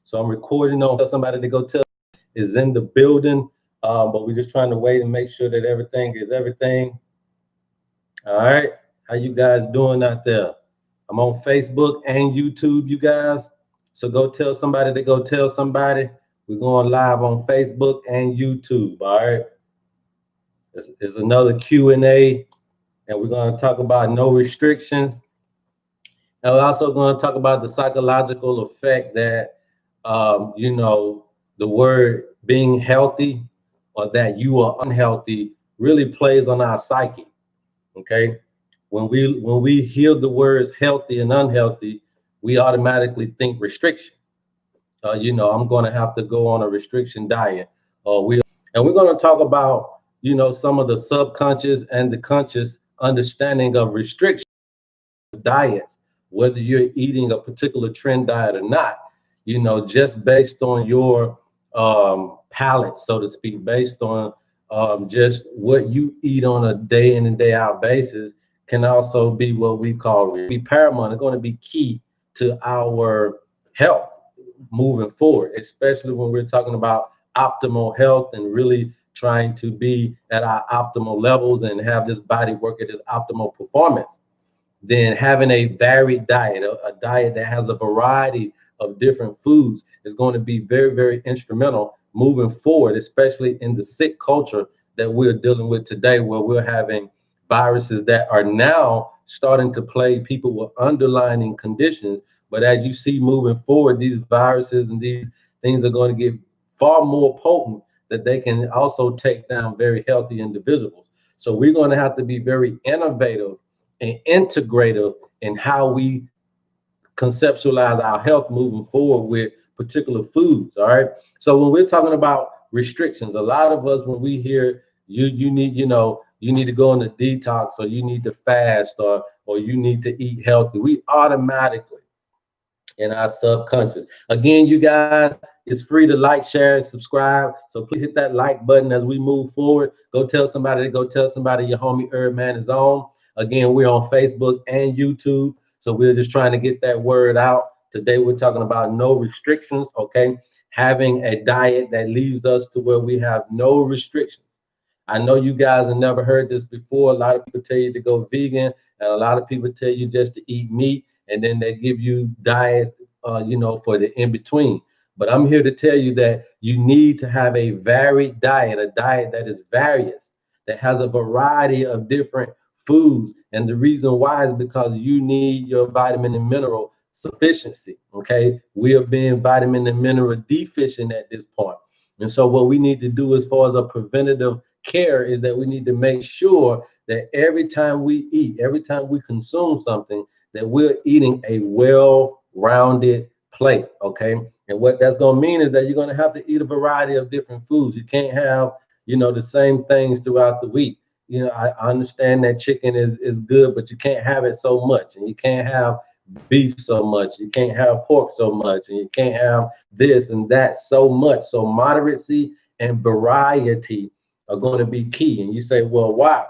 So I'm recording on tell somebody to go tell is in the building. But we're just trying to wait and make sure that everything is everything. All right. How you guys doing out there? I'm on Facebook and YouTube, you guys. So go tell somebody to go tell somebody. We're going live on Facebook and YouTube. All right. There's another Q&A, and we're going to talk about no restrictions. And we're also going to talk about the psychological effect that, the word being healthy or that you are unhealthy really plays on our psyche. Okay. When we hear the words healthy and unhealthy, we automatically think restriction. I'm going to have to go on a restriction diet, and we're going to talk about some of the subconscious and the conscious understanding of restriction diets, whether you're eating a particular trend diet or not. Just based on your palate, so to speak, based on just what you eat on a day in and day out basis, can also be what we call be paramount. It's going to be key to our health moving forward, especially when we're talking about optimal health and really trying to be at our optimal levels and have this body work at its optimal performance. Then having a varied diet, a diet that has a variety of different foods, is going to be very, very instrumental moving forward, especially in the sick culture that we're dealing with today, where we're having viruses that are now starting to plague people with underlying conditions. But as you see moving forward, these viruses and these things are going to get far more potent, that they can also take down very healthy individuals. So we're going to have to be very innovative and integrative in how we conceptualize our health moving forward with particular foods. All right. So when we're talking about restrictions, a lot of us, when we hear you need, you need to go on a detox, or you need to fast, or you need to eat healthy, we automatically in our subconscious. Again, you guys, it's free to like, share, and subscribe. So please hit that like button as we move forward. Go tell somebody to go tell somebody your homie Erdman is on. Again, we're on Facebook and YouTube. So we're just trying to get that word out. Today, we're talking about no restrictions, okay? Having a diet that leaves us to where we have no restrictions. I know you guys have never heard this before. A lot of people tell you to go vegan, and a lot of people tell you just to eat meat, and then they give you diets, for the in between. But I'm here to tell you that you need to have a varied diet, a diet that is various, that has a variety of different foods. And the reason why is because you need your vitamin and mineral sufficiency. Okay. We are being vitamin and mineral deficient at this point. And so what we need to do as far as a preventative care is that we need to make sure that every time we eat, every time we consume something, that we're eating a well-rounded plate. Okay. And what that's going to mean is that you're going to have to eat a variety of different foods. You can't have, the same things throughout the week. I understand that chicken is good, but you can't have it so much, and you can't have beef so much, you can't have pork so much, and you can't have this and that so much. So moderacy and variety are going to be key. And you say, well, why?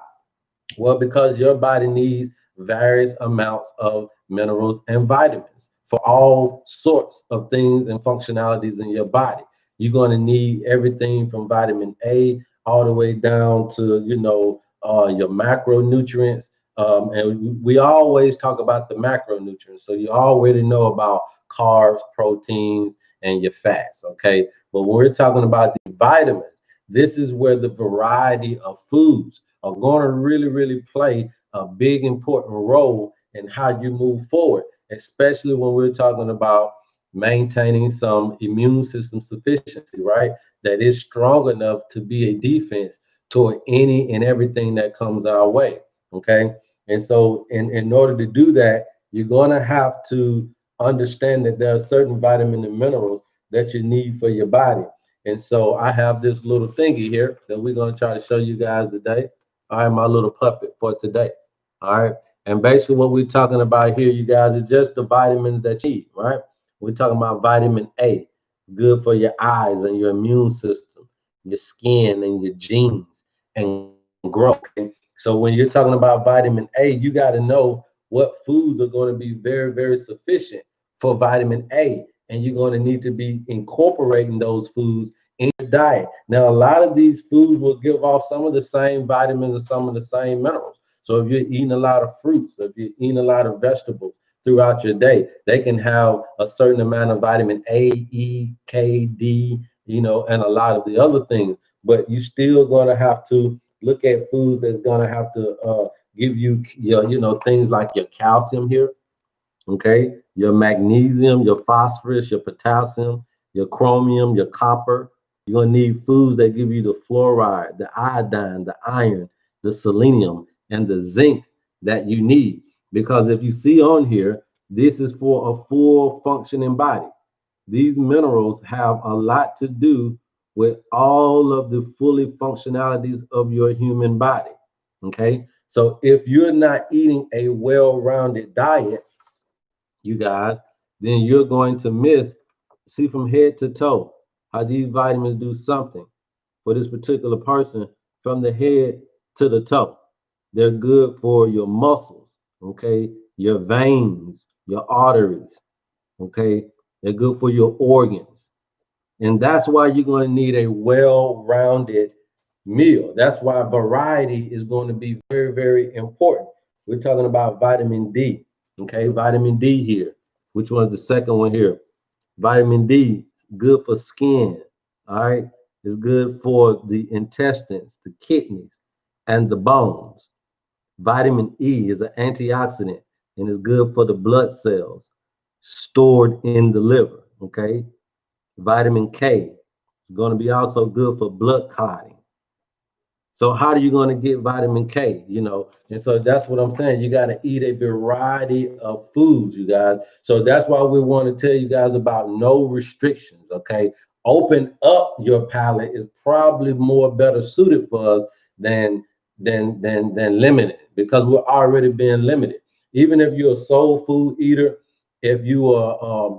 Well, because your body needs various amounts of minerals and vitamins for all sorts of things and functionalities in your body. You're going to need everything from vitamin A all the way down to, your macronutrients. And we always talk about the macronutrients. So you already know about carbs, proteins, and your fats. Okay. But when we're talking about the vitamins, this is where the variety of foods are going to really, really play a big, important role in how you move forward, especially when we're talking about maintaining some immune system sufficiency, right? That is strong enough to be a defense toward any and everything that comes our way. Okay. And so in order to do that, you're going to have to understand that there are certain vitamins and minerals that you need for your body. And so I have this little thingy here that we're going to try to show you guys today. All right, my little puppet for today. All right. And basically what we're talking about here, you guys, is just the vitamins that you need, right? We're talking about vitamin A, good for your eyes and your immune system, your skin and your genes and growth. Okay? So when you're talking about vitamin A, you got to know what foods are going to be very, very sufficient for vitamin A. and you're going to need to be incorporating those foods in your diet. Now, a lot of these foods will give off some of the same vitamins and some of the same minerals. So if you're eating a lot of fruits, if you're eating a lot of vegetables throughout your day, they can have a certain amount of vitamin A, E, K, D, and a lot of the other things. But you still going to have to look at foods that's going to have to give you your, things like your calcium here, okay, your magnesium, your phosphorus, your potassium, your chromium, your copper. You're going to need foods that give you the fluoride, the iodine, the iron, the selenium, and the zinc that you need. Because if you see on here, this is for a full functioning body. These minerals have a lot to do with all of the fully functionalities of your human body. Okay. So if you're not eating a well-rounded diet, you guys, then you're going to miss, see from head to toe, how these vitamins do something for this particular person from the head to the toe. They're good for your muscles, okay, your veins, your arteries, okay, they're good for your organs. And that's why you're going to need a well-rounded meal. That's why variety is going to be very, very important. We're talking about vitamin D, okay? Vitamin D here. Which one is the second one here? Vitamin D is good for skin, all right? It's good for the intestines, the kidneys, and the bones. Vitamin E is an antioxidant and is good for the blood cells stored in the liver, okay? Vitamin K is going to be also good for blood clotting. So how are you going to get vitamin K? And so that's what I'm saying. You got to eat a variety of foods, you guys. So that's why we want to tell you guys about no restrictions. Okay, open up your palate is probably more better suited for us than limited, because we're already being limited. Even if you're a soul food eater, if you are,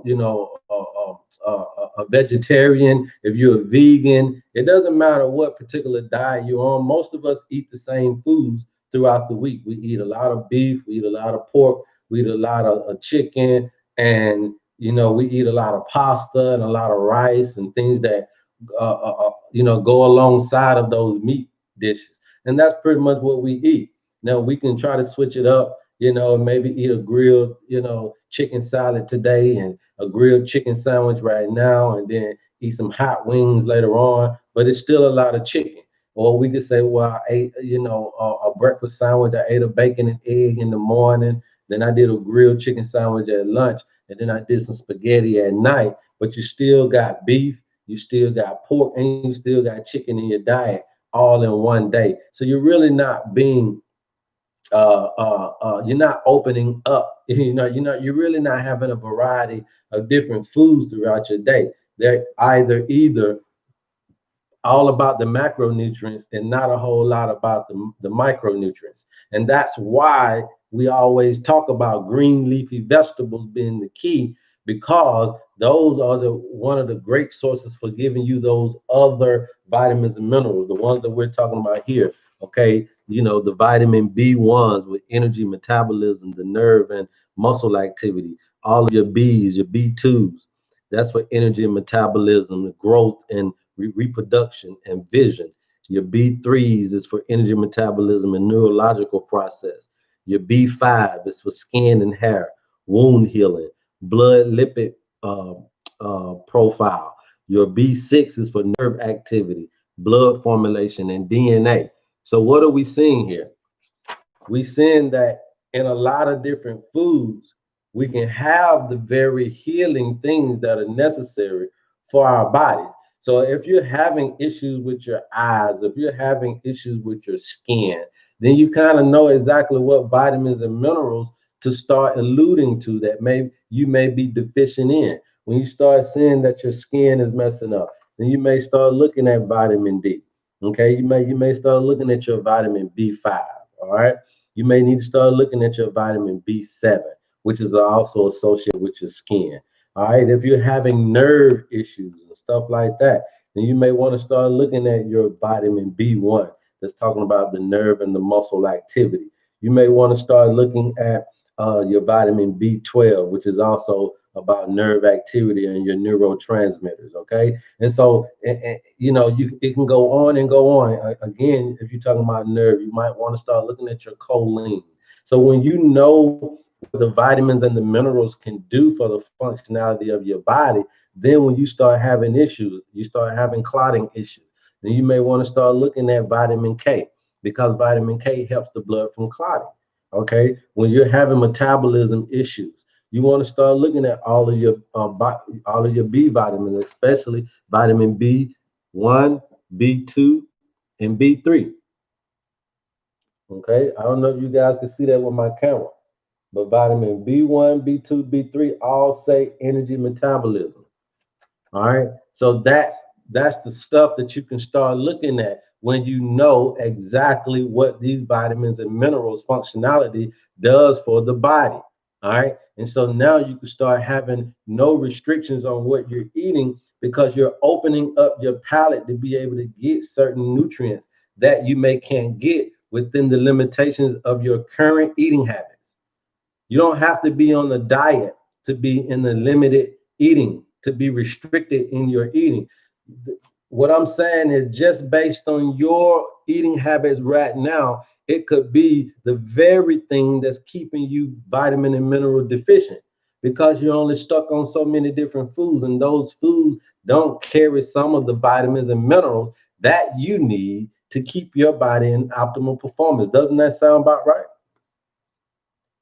a vegetarian, if you're a vegan, it doesn't matter what particular diet you're on. Most of us eat the same foods throughout the week. We eat a lot of beef, we eat a lot of pork, we eat a lot of chicken, and we eat a lot of pasta and a lot of rice and things that go alongside of those meat dishes. And that's pretty much what we eat. Now we can try to switch it up, maybe eat a grilled, chicken salad today and a grilled chicken sandwich right now, and then eat some hot wings later on. But it's still a lot of chicken. Or we could say, well, I ate, a breakfast sandwich. I ate a bacon and egg in the morning. Then I did a grilled chicken sandwich at lunch, and then I did some spaghetti at night. But you still got beef, you still got pork, and you still got chicken in your diet all in one day. So you're really not being you're not opening up. You're really not having a variety of different foods throughout your day. They're either all about the macronutrients and not a whole lot about the micronutrients. And that's why we always talk about green leafy vegetables being the key, because those are one of the great sources for giving you those other vitamins and minerals, the ones that we're talking about here. Okay, the vitamin B1s with energy, metabolism, the nerve and muscle activity. All of your Bs, your B2s, that's for energy and metabolism, growth and reproduction and vision. Your B3s is for energy, metabolism, and neurological process. Your B5 is for skin and hair, wound healing, blood lipid profile. Your B6 is for nerve activity, blood formulation, and DNA. So what are we seeing here? We're seeing that in a lot of different foods, we can have the very healing things that are necessary for our bodies. So if you're having issues with your eyes, if you're having issues with your skin, then you kind of know exactly what vitamins and minerals to start alluding to that you may be deficient in. When you start seeing that your skin is messing up, then you may start looking at vitamin D. Okay, you may start looking at your vitamin B5. All right, you may need to start looking at your vitamin B7, which is also associated with your skin. All right, if you're having nerve issues and stuff like that, then you may want to start looking at your vitamin B1 that's talking about the nerve and the muscle activity. You may want to start looking at your vitamin B12, which is also about nerve activity and your neurotransmitters. Okay, and so you know, it can go on and go on. Again, if you're talking about nerve, you might want to start looking at your choline. So when you know what the vitamins and the minerals can do for the functionality of your body, then when you start having issues, you start having clotting issues, then you may want to start looking at vitamin K, because vitamin K helps the blood from clotting. Okay, when you're having metabolism issues, you want to start looking at all of your B vitamins, especially vitamin B1, B2, and B3. Okay, I don't know if you guys can see that with my camera, but vitamin B1, B2, B3 all say energy metabolism. All right. So that's the stuff that you can start looking at when you know exactly what these vitamins and minerals functionality does for the body. All right. And so now you can start having no restrictions on what you're eating, because you're opening up your palate to be able to get certain nutrients that you may can't get within the limitations of your current eating habits. You don't have to be on the diet to be in the limited eating, to be restricted in your eating. What I'm saying is, just based on your eating habits right now, it could be the very thing that's keeping you vitamin and mineral deficient, because you're only stuck on so many different foods, and those foods don't carry some of the vitamins and minerals that you need to keep your body in optimal performance. Doesn't that sound about right?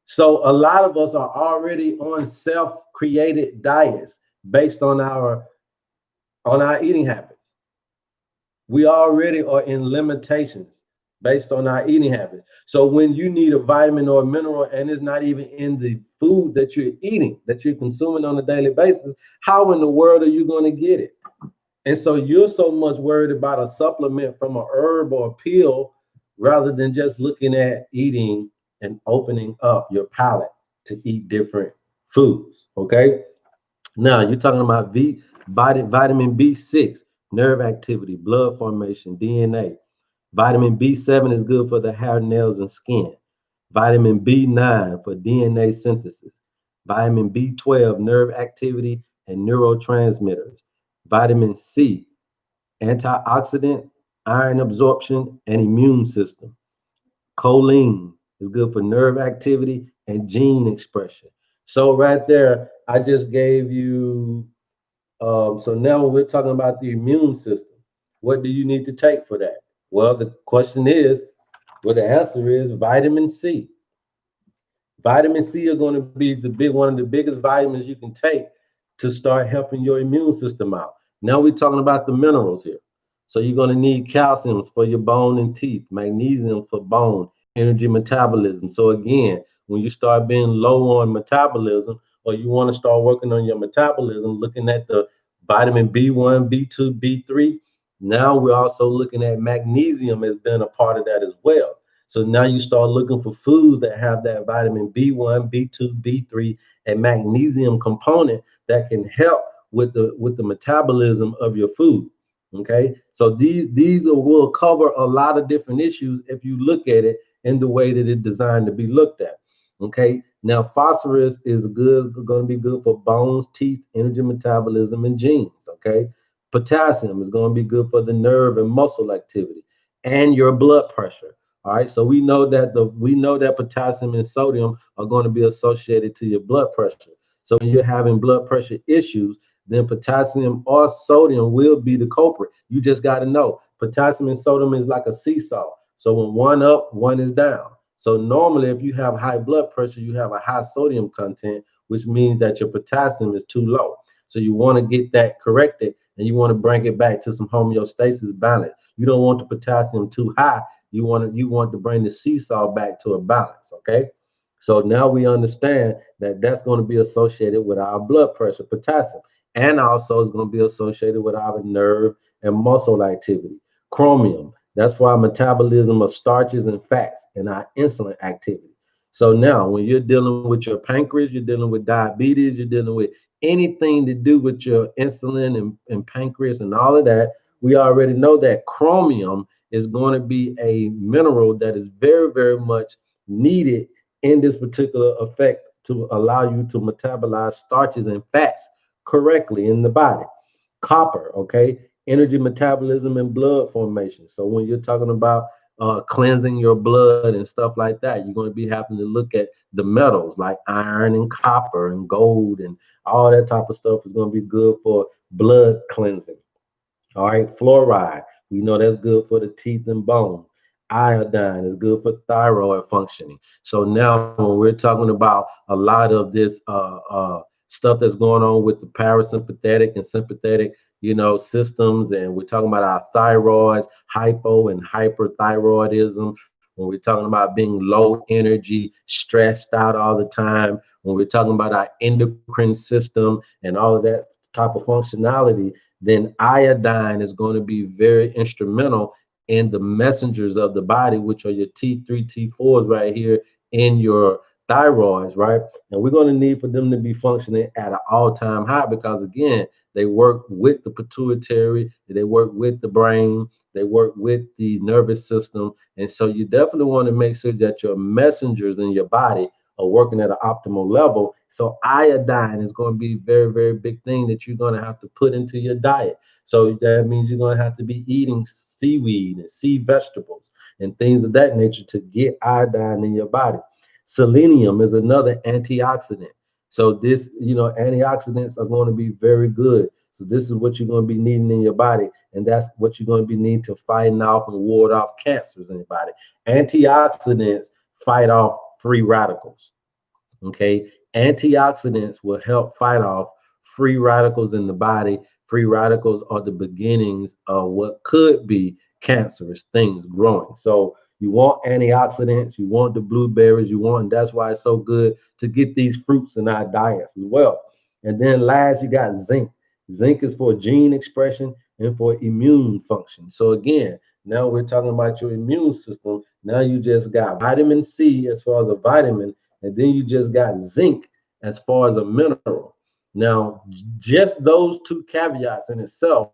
So a lot of us are already on self-created diets based on our eating habits. We already are in limitations based on our eating habits. So when you need a vitamin or a mineral and it's not even in the food that you're eating, that you're consuming on a daily basis, how in the world are you going to get it? And so you're so much worried about a supplement from a herb or a pill, rather than just looking at eating and opening up your palate to eat different foods. Okay. Now you're talking about vitamin B6, nerve activity, blood formation, DNA. Vitamin B7 is good for the hair, nails, and skin. Vitamin B9 for DNA synthesis. Vitamin B12, nerve activity and neurotransmitters. Vitamin C, antioxidant, iron absorption, and immune system. Choline is good for nerve activity and gene expression. So right there, I just gave you. So now we're talking about the immune system. What do you need to take for that? Well, the question is, well, the answer is vitamin C. Vitamin C is going to be one of the biggest vitamins you can take to start helping your immune system out. Now we're talking about the minerals here. So you're going to need calciums for your bone and teeth, magnesium for bone, energy metabolism. So again, when you start being low on metabolism, or you want to start working on your metabolism, looking at the vitamin B1, B2, B3, now we're also looking at magnesium as being a part of that as well. So now you start looking for foods that have that vitamin B1, B2, B3, and magnesium component that can help with the metabolism of your food. Okay, so these will cover a lot of different issues if you look at it in the way that it's designed to be looked at. Okay, now phosphorus is going to be good for bones, teeth, energy metabolism, and genes. Okay, potassium is going to be good for the nerve and muscle activity and your blood pressure. All right, so we know that potassium and sodium are going to be associated to your blood pressure. So when you're having blood pressure issues, then potassium or sodium will be the culprit. You just got to know potassium and sodium is like a seesaw. So when one up, one is down. So normally, if you have high blood pressure, you have a high sodium content, which means that your potassium is too low. So you want to get that corrected, and you want to bring it back to some homeostasis balance. You don't want the potassium too high. You want to bring the seesaw back to a balance. Okay. So now we understand that that's going to be associated with our blood pressure, potassium, and also is going to be associated with our nerve and muscle activity. Chromium, that's for our metabolism of starches and fats and our insulin activity. So now when you're dealing with your pancreas, you're dealing with diabetes, you're dealing with anything to do with your insulin and pancreas and all of that, we already know that chromium is going to be a mineral that is very, very much needed in this particular effect to allow you to metabolize starches and fats correctly in the body. Copper, okay, energy metabolism and blood formation. So when you're talking about cleansing your blood and stuff like that, you're going to be having to look at the metals like iron and copper and gold, and all that type of stuff is going to be good for blood cleansing. All right, fluoride, we know that's good for the teeth and bones. Iodine is good for thyroid functioning. So now, when we're talking about a lot of this stuff that's going on with the parasympathetic and sympathetic, systems, and we're talking about our thyroids, hypo and hyperthyroidism. When we're talking about being low energy, stressed out all the time, when we're talking about our endocrine system and all of that type of functionality, then iodine is going to be very instrumental in the messengers of the body, which are your T3, T4s right here in your thyroids, right? And we're going to need for them to be functioning at an all-time high because, again, they work with the pituitary, they work with the brain, they work with the nervous system. And so you definitely want to make sure that your messengers in your body are working at an optimal level. So iodine is going to be a very, very big thing that you're going to have to put into your diet. So that means you're going to have to be eating seaweed and sea vegetables and things of that nature to get iodine in your body. Selenium is another antioxidant. So this, antioxidants are going to be very good. So this is what you're going to be needing in your body, and that's what you're going to be needing to fighting off and ward off cancers in your body. Antioxidants fight off free radicals. Okay, antioxidants will help fight off free radicals in the body. Free radicals are the beginnings of what could be cancerous things growing. So you want antioxidants, you want the blueberries, and that's why it's so good to get these fruits in our diets as well. And then last, you got zinc. Zinc is for gene expression and for immune function. So again, now we're talking about your immune system. Now you just got vitamin C as far as a vitamin, and then you just got zinc as far as a mineral. Now, just those two caveats in itself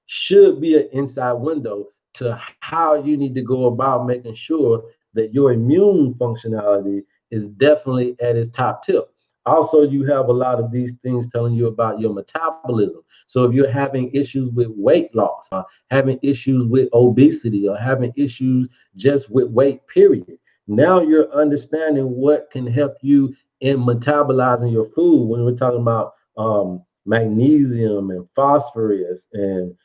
should be an inside window to how you need to go about making sure that your immune functionality is definitely at its top tip. Also, you have a lot of these things telling you about your metabolism. So if you're having issues with weight loss, or having issues with obesity, or having issues just with weight, period, now you're understanding what can help you in metabolizing your food when we're talking about magnesium and phosphorus and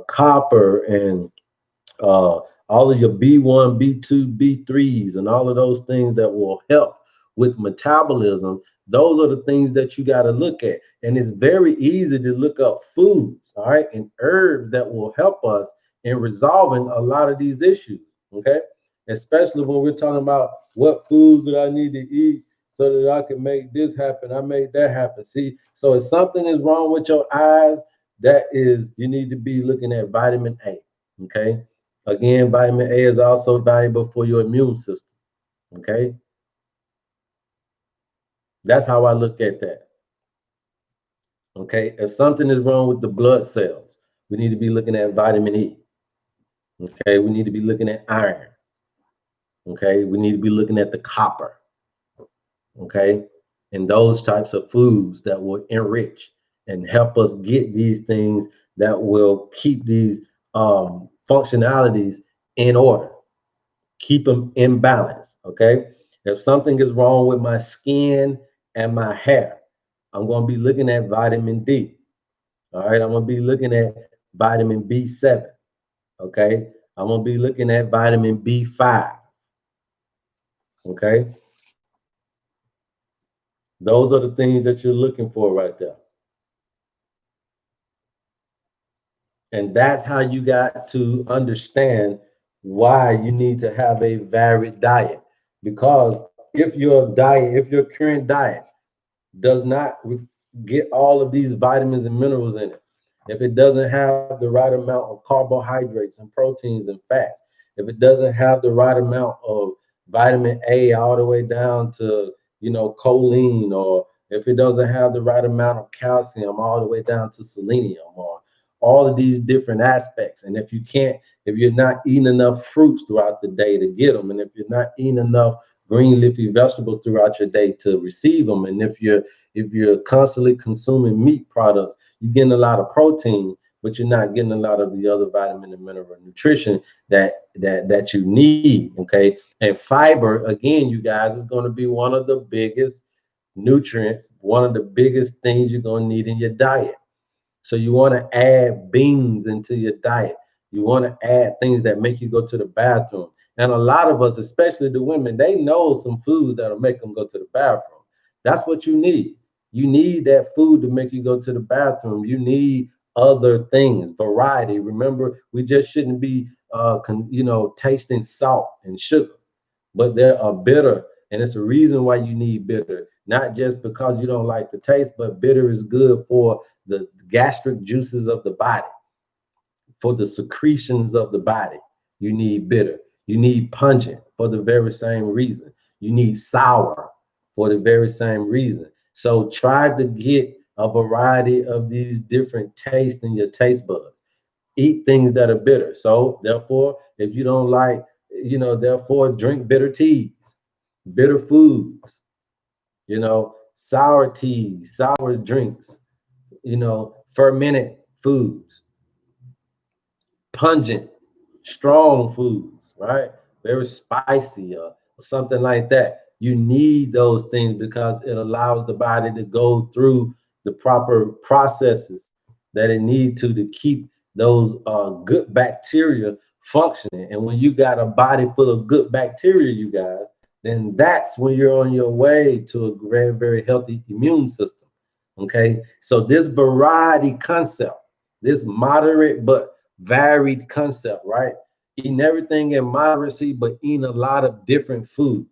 copper and all of your B1, B2, B3s, and all of those things that will help with metabolism. Those are the things that you got to look at. And it's very easy to look up foods, all right, and herbs that will help us in resolving a lot of these issues, okay? Especially when we're talking about what foods that I need to eat so that I can make this happen. I made that happen. See, so if something is wrong with your eyes, that is, you need to be looking at vitamin A, okay? Again, vitamin A is also valuable for your immune system, okay? That's how I look at that, okay? If something is wrong with the blood cells, we need to be looking at vitamin E, okay? We need to be looking at iron, okay? We need to be looking at the copper, okay? And those types of foods that will enrich and help us get these things that will keep these functionalities in order, keep them in balance, okay? If something is wrong with my skin and my hair, I'm going to be looking at vitamin D, all right? I'm going to be looking at vitamin B7, okay? I'm going to be looking at vitamin B5, okay? Those are the things that you're looking for right there. And that's how you got to understand why you need to have a varied diet. Because if your current diet does not get all of these vitamins and minerals in it, if it doesn't have the right amount of carbohydrates and proteins and fats, if it doesn't have the right amount of vitamin A all the way down to, choline, or if it doesn't have the right amount of calcium all the way down to selenium, or all of these different aspects. And if you're not eating enough fruits throughout the day to get them, and if you're not eating enough green leafy vegetables throughout your day to receive them. And if you're constantly consuming meat products, you're getting a lot of protein, but you're not getting a lot of the other vitamin and mineral nutrition that you need. Okay. And fiber, again, you guys, is going to be one of the biggest nutrients, one of the biggest things you're going to need in your diet. So you want to add beans into your diet. You want to add things that make you go to the bathroom. And a lot of us, especially the women, they know some food that'll make them go to the bathroom. That's what you need. You need that food to make you go to the bathroom. You need other things, variety. Remember, we just shouldn't be, tasting salt and sugar, but there are bitter, and it's a reason why you need bitter. Not just because you don't like the taste, but bitter is good for the gastric juices of the body, for the secretions of the body. You need bitter. You need pungent for the very same reason. You need sour for the very same reason. So try to get a variety of these different tastes in your taste buds. Eat things that are bitter. So therefore, if you don't like, therefore drink bitter teas, bitter foods, sour teas, sour drinks, fermented foods, pungent, strong foods, right? Very spicy or something like that. You need those things because it allows the body to go through the proper processes that it needs to keep those good bacteria functioning. And when you got a body full of good bacteria, you guys, then that's when you're on your way to a very, very healthy immune system. Okay. So this variety concept, this moderate but varied concept, right? Eating everything in moderacy, but eating a lot of different foods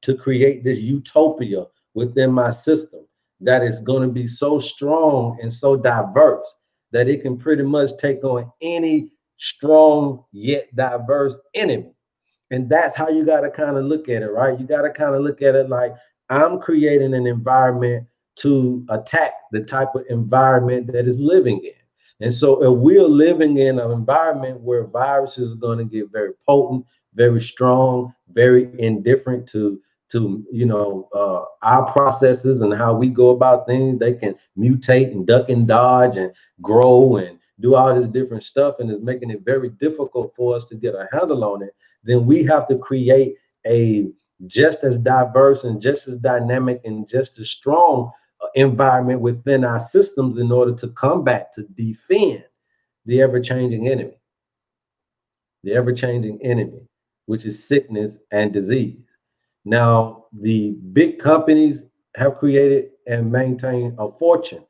to create this utopia within my system that is going to be so strong and so diverse that it can pretty much take on any strong yet diverse enemy. And that's how you got to kind of look at it, right? You got to kind of look at it like I'm creating an environment to attack the type of environment that is living in. And so if we're living in an environment where viruses are going to get very potent, very strong, very indifferent to our processes and how we go about things, they can mutate and duck and dodge and grow and do all this different stuff, and it's making it very difficult for us to get a handle on it. Then we have to create a just as diverse and just as dynamic and just as strong environment within our systems in order to combat, to defend the ever-changing enemy. The ever-changing enemy, which is sickness and disease. Now, the big companies have created and maintained a fortune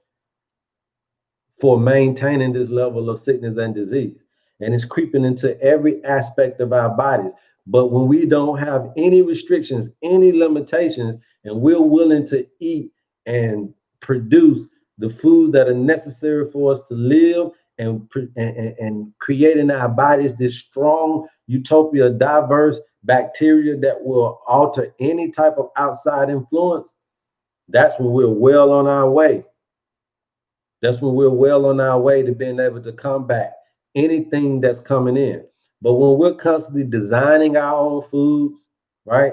for maintaining this level of sickness and disease. And it's creeping into every aspect of our bodies. But when we don't have any restrictions, any limitations, and we're willing to eat and produce the food that are necessary for us to live and create in our bodies this strong utopia, diverse bacteria that will alter any type of outside influence, that's when we're well on our way. That's when we're well on our way to being able to combat anything that's coming in. But when we're constantly designing our own foods, right?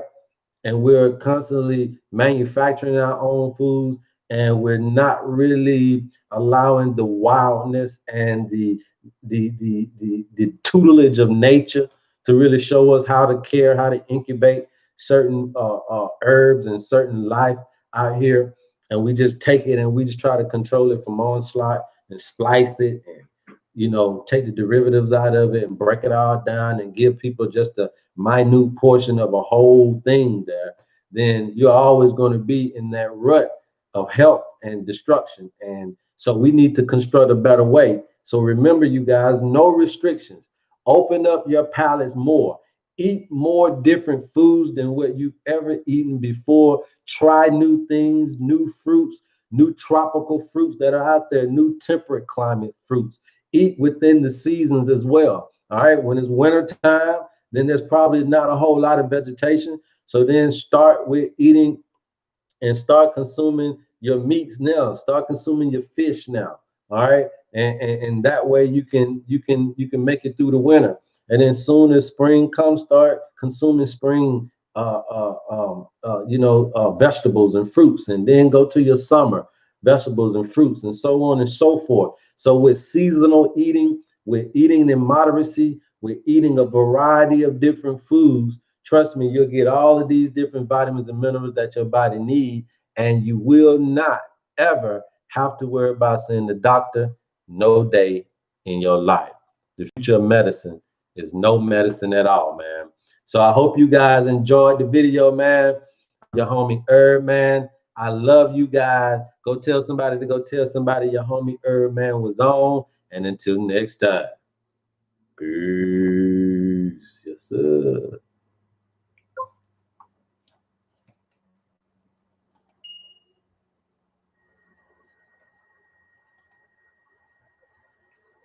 And we're constantly manufacturing our own foods, and we're not really allowing the wildness and the tutelage of nature to really show us how to care, how to incubate certain herbs and certain life out here, and we just take it and we just try to control it from onslaught and splice it and take the derivatives out of it and break it all down and give people just a minute portion of a whole thing there, then you're always going to be in that rut of health and destruction. And so we need to construct a better way. So remember, you guys, no restrictions. Open up your palates more. Eat more different foods than what you've ever eaten before. Try new things, new fruits, new tropical fruits that are out there, new temperate climate fruits. Eat within the seasons as well. All right. When it's winter time, then there's probably not a whole lot of vegetation. So then start with eating and start consuming your meats now. Start consuming your fish now. All right. And that way you can make it through the winter. And then soon as spring comes, start consuming spring vegetables and fruits, and then go to your summer vegetables and fruits, and so on and so forth. So with seasonal eating, we're eating in moderacy, we're eating a variety of different foods. Trust me, you'll get all of these different vitamins and minerals that your body needs, and you will not ever have to worry about seeing the doctor no day in your life. The future of medicine is no medicine at all, man. So I hope you guys enjoyed the video, man. Your homie Herb, man. I love you guys. Go tell somebody to go tell somebody your homie Herb, man, was on. And until next time, peace. Yes, sir.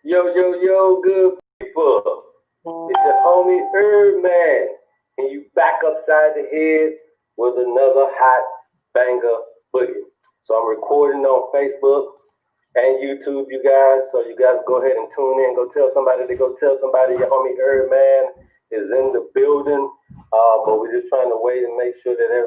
Yo, good people. It's your homie Herb, man. And you back upside the head with another hot banger boogie. So I'm recording on Facebook and YouTube, you guys. So you guys go ahead and tune in. Go tell somebody to go tell somebody your homie Herb, man, is in the building. But we're just trying to wait and make sure that everybody